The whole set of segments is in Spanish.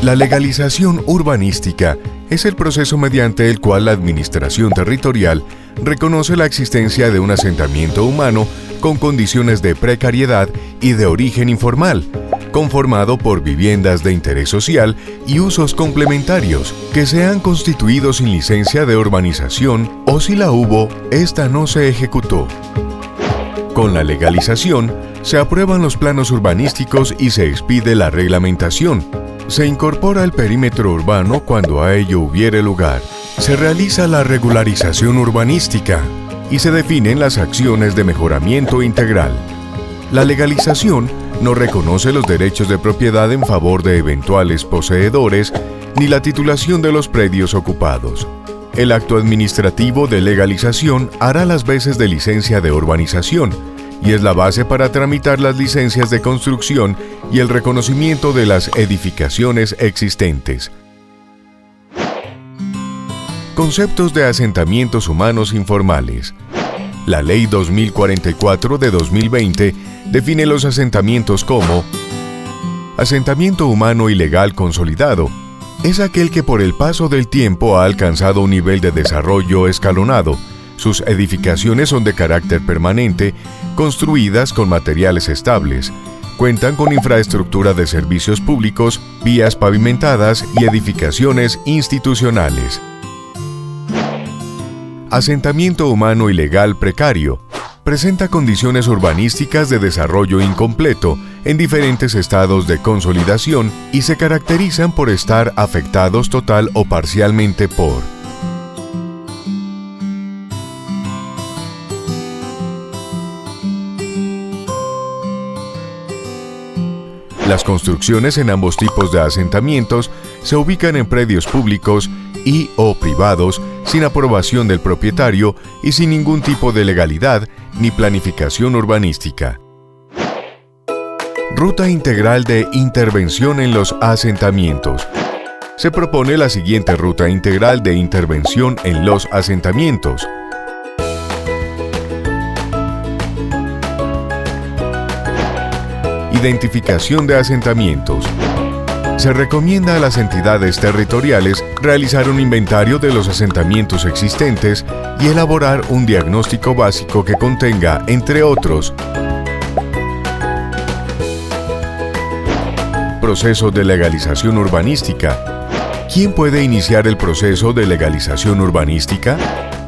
La legalización urbanística es el proceso mediante el cual la administración territorial reconoce la existencia de un asentamiento humano con condiciones de precariedad y de origen informal, conformado por viviendas de interés social y usos complementarios que se han constituido sin licencia de urbanización o si la hubo, esta no se ejecutó. Con la legalización, se aprueban los planos urbanísticos y se expide la reglamentación. Se incorpora el perímetro urbano cuando a ello hubiere lugar. Se realiza la regularización urbanística y se definen las acciones de mejoramiento integral. La legalización no reconoce los derechos de propiedad en favor de eventuales poseedores ni la titulación de los predios ocupados. El acto administrativo de legalización hará las veces de licencia de urbanización y es la base para tramitar las licencias de construcción y el reconocimiento de las edificaciones existentes. Conceptos de asentamientos humanos informales. La Ley 2044 de 2020 define los asentamientos como asentamiento humano ilegal consolidado. Es aquel que por el paso del tiempo ha alcanzado un nivel de desarrollo escalonado. Sus edificaciones son de carácter permanente, construidas con materiales estables. Cuentan con infraestructura de servicios públicos, vías pavimentadas y edificaciones institucionales. Asentamiento humano ilegal precario. Presenta condiciones urbanísticas de desarrollo incompleto en diferentes estados de consolidación y se caracterizan por estar afectados total o parcialmente por las construcciones en ambos tipos de asentamientos se ubican en predios públicos y o privados sin aprobación del propietario y sin ningún tipo de legalidad ni planificación urbanística. Ruta integral de intervención en los asentamientos. Se propone la siguiente ruta integral de intervención en los asentamientos. Identificación de asentamientos. Se recomienda a las entidades territoriales realizar un inventario de los asentamientos existentes y elaborar un diagnóstico básico que contenga, entre otros, proceso de legalización urbanística. ¿Quién puede iniciar el proceso de legalización urbanística?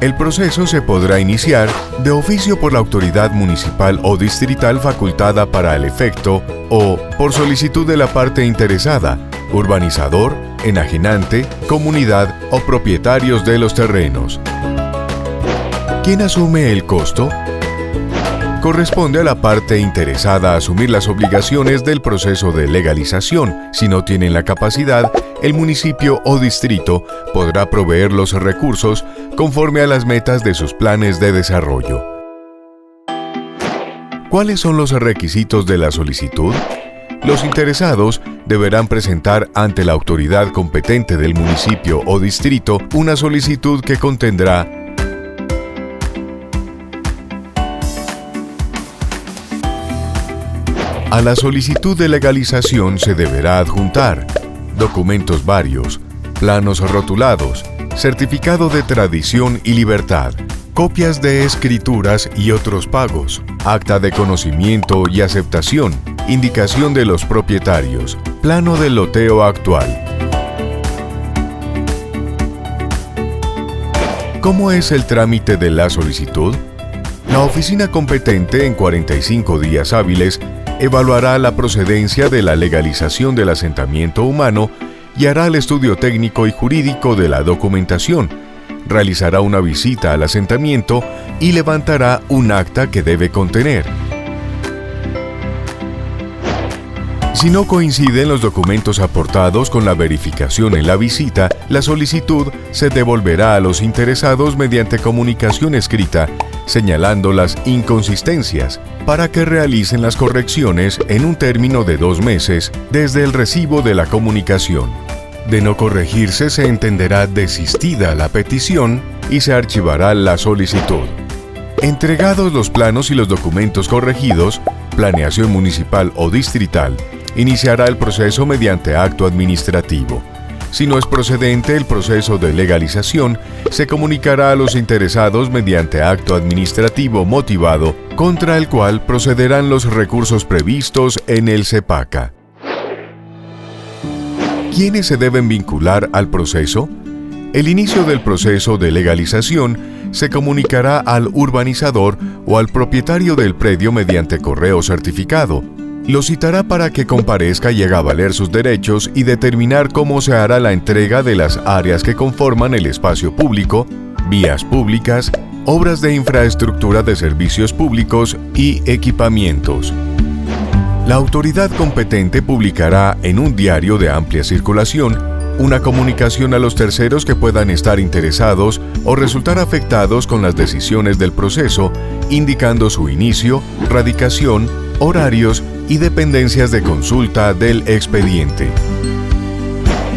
El proceso se podrá iniciar de oficio por la autoridad municipal o distrital facultada para el efecto o por solicitud de la parte interesada, urbanizador, enajenante, comunidad o propietarios de los terrenos. ¿Quién asume el costo? Corresponde a la parte interesada asumir las obligaciones del proceso de legalización. Si no tienen la capacidad, el municipio o distrito podrá proveer los recursos conforme a las metas de sus planes de desarrollo. ¿Cuáles son los requisitos de la solicitud? Los interesados deberán presentar ante la autoridad competente del municipio o distrito una solicitud que contendrá a la solicitud de legalización se deberá adjuntar documentos varios, planos rotulados, certificado de tradición y libertad, copias de escrituras y otros pagos, acta de conocimiento y aceptación, indicación de los propietarios, plano del loteo actual. ¿Cómo es el trámite de la solicitud? La oficina competente en 45 días hábiles evaluará la procedencia de la legalización del asentamiento humano y hará el estudio técnico y jurídico de la documentación, realizará una visita al asentamiento y levantará un acta que debe contener. Si no coinciden los documentos aportados con la verificación en la visita, la solicitud se devolverá a los interesados mediante comunicación escrita, señalando las inconsistencias, para que realicen las correcciones en un término de 2 meses desde el recibo de la comunicación. De no corregirse, se entenderá desistida la petición y se archivará la solicitud. Entregados los planos y los documentos corregidos, planeación municipal o distrital, iniciará el proceso mediante acto administrativo. Si no es procedente el proceso de legalización, se comunicará a los interesados mediante acto administrativo motivado, contra el cual procederán los recursos previstos en el CEPACA. ¿Quiénes se deben vincular al proceso? El inicio del proceso de legalización se comunicará al urbanizador o al propietario del predio mediante correo certificado. Lo citará para que comparezca y haga valer sus derechos y determinar cómo se hará la entrega de las áreas que conforman el espacio público, vías públicas, obras de infraestructura de servicios públicos y equipamientos. La autoridad competente publicará en un diario de amplia circulación una comunicación a los terceros que puedan estar interesados o resultar afectados con las decisiones del proceso, indicando su inicio, radicación, horarios y dependencias de consulta del expediente.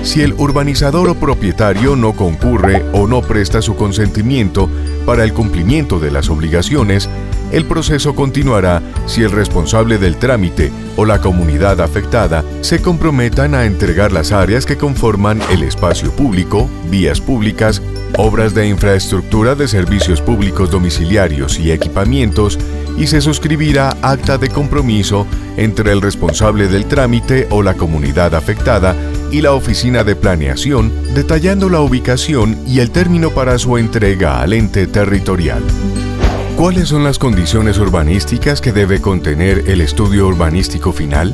Si el urbanizador o propietario no concurre o no presta su consentimiento para el cumplimiento de las obligaciones, el proceso continuará si el responsable del trámite o la comunidad afectada se comprometan a entregar las áreas que conforman el espacio público, vías públicas, obras de infraestructura de servicios públicos domiciliarios y equipamientos, y se suscribirá acta de compromiso entre el responsable del trámite o la comunidad afectada y la oficina de planeación, detallando la ubicación y el término para su entrega al ente territorial. ¿Cuáles son las condiciones urbanísticas que debe contener el estudio urbanístico final?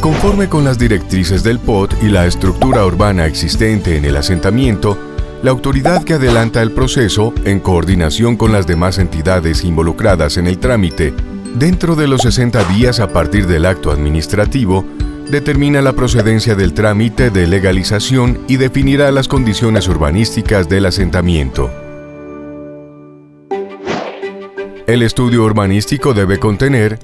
Conforme con las directrices del POT y la estructura urbana existente en el asentamiento, la autoridad que adelanta el proceso, en coordinación con las demás entidades involucradas en el trámite, dentro de los 60 días a partir del acto administrativo, determina la procedencia del trámite de legalización y definirá las condiciones urbanísticas del asentamiento. El estudio urbanístico debe contener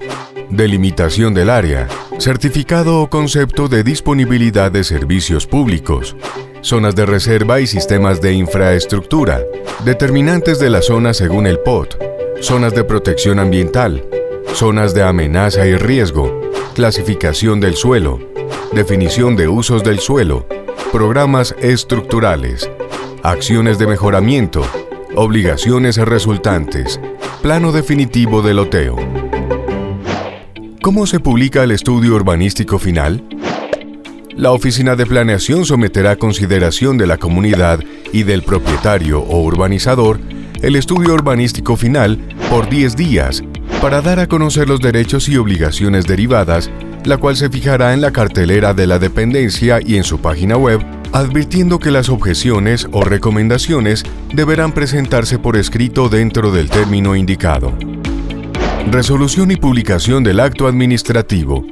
delimitación del área, certificado o concepto de disponibilidad de servicios públicos, zonas de reserva y sistemas de infraestructura, determinantes de la zona según el POT, zonas de protección ambiental, zonas de amenaza y riesgo, clasificación del suelo, definición de usos del suelo, programas estructurales, acciones de mejoramiento, obligaciones resultantes, plano definitivo de loteo. ¿Cómo se publica el estudio urbanístico final? La oficina de planeación someterá a consideración de la comunidad y del propietario o urbanizador el estudio urbanístico final por 10 días para dar a conocer los derechos y obligaciones derivadas, la cual se fijará en la cartelera de la dependencia y en su página web, advirtiendo que las objeciones o recomendaciones deberán presentarse por escrito dentro del término indicado. Resolución y publicación del acto administrativo.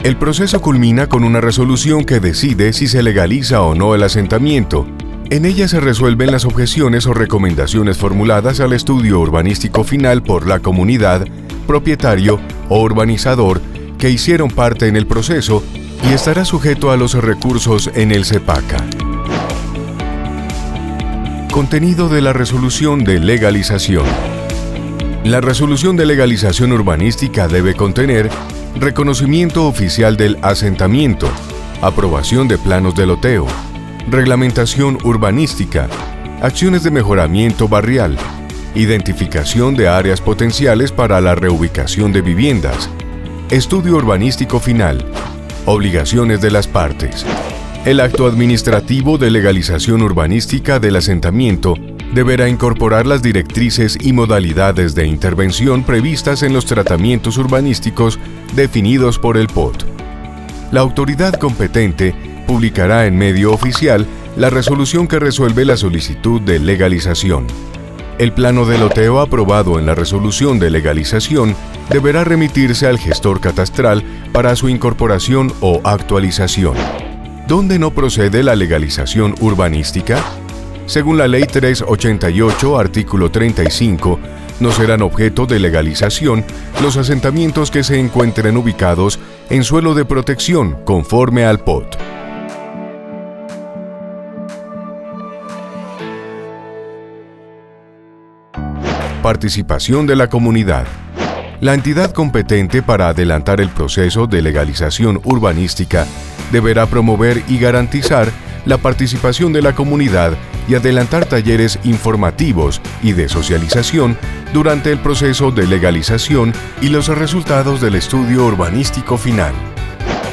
El proceso culmina con una resolución que decide si se legaliza o no el asentamiento. En ella se resuelven las objeciones o recomendaciones formuladas al estudio urbanístico final por la comunidad, propietario o urbanizador que hicieron parte en el proceso y estará sujeto a los recursos en el CEPACA. Contenido de la resolución de legalización. La resolución de legalización urbanística debe contener reconocimiento oficial del asentamiento, aprobación de planos de loteo, reglamentación urbanística, acciones de mejoramiento barrial, identificación de áreas potenciales para la reubicación de viviendas, estudio urbanístico final, obligaciones de las partes. El acto administrativo de legalización urbanística del asentamiento deberá incorporar las directrices y modalidades de intervención previstas en los tratamientos urbanísticos definidos por el POT. La autoridad competente publicará en medio oficial la resolución que resuelve la solicitud de legalización. El plano de loteo aprobado en la resolución de legalización deberá remitirse al gestor catastral para su incorporación o actualización. ¿Dónde no procede la legalización urbanística? Según la Ley 388, artículo 35, no serán objeto de legalización los asentamientos que se encuentren ubicados en suelo de protección conforme al POT. Participación de la comunidad. La entidad competente para adelantar el proceso de legalización urbanística deberá promover y garantizar la participación de la comunidad y adelantar talleres informativos y de socialización durante el proceso de legalización y los resultados del estudio urbanístico final.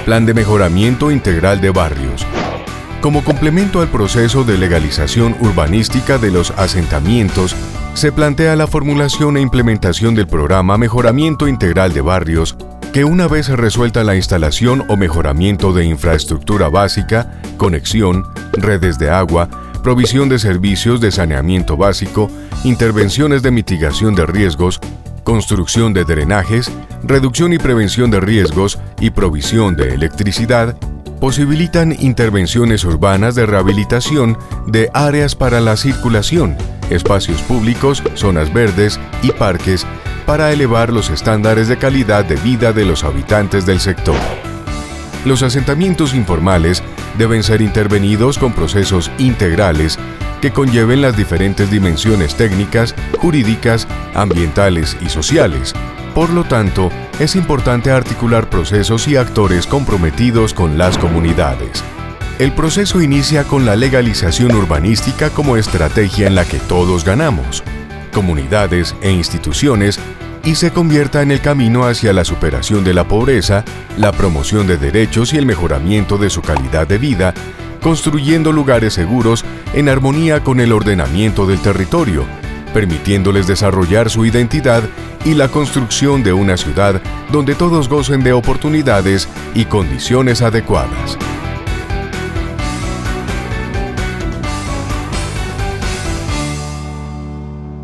Plan de mejoramiento integral de barrios. Como complemento al proceso de legalización urbanística de los asentamientos, se plantea la formulación e implementación del programa Mejoramiento Integral de Barrios, que una vez resuelta la instalación o mejoramiento de infraestructura básica, conexión, redes de agua, provisión de servicios de saneamiento básico, intervenciones de mitigación de riesgos, construcción de drenajes, reducción y prevención de riesgos y provisión de electricidad, posibilitan intervenciones urbanas de rehabilitación de áreas para la circulación, espacios públicos, zonas verdes y parques para elevar los estándares de calidad de vida de los habitantes del sector. Los asentamientos informales deben ser intervenidos con procesos integrales que conlleven las diferentes dimensiones técnicas, jurídicas, ambientales y sociales. Por lo tanto, es importante articular procesos y actores comprometidos con las comunidades. El proceso inicia con la legalización urbanística como estrategia en la que todos ganamos, comunidades e instituciones, y se convierta en el camino hacia la superación de la pobreza, la promoción de derechos y el mejoramiento de su calidad de vida, construyendo lugares seguros en armonía con el ordenamiento del territorio, permitiéndoles desarrollar su identidad y la construcción de una ciudad donde todos gocen de oportunidades y condiciones adecuadas.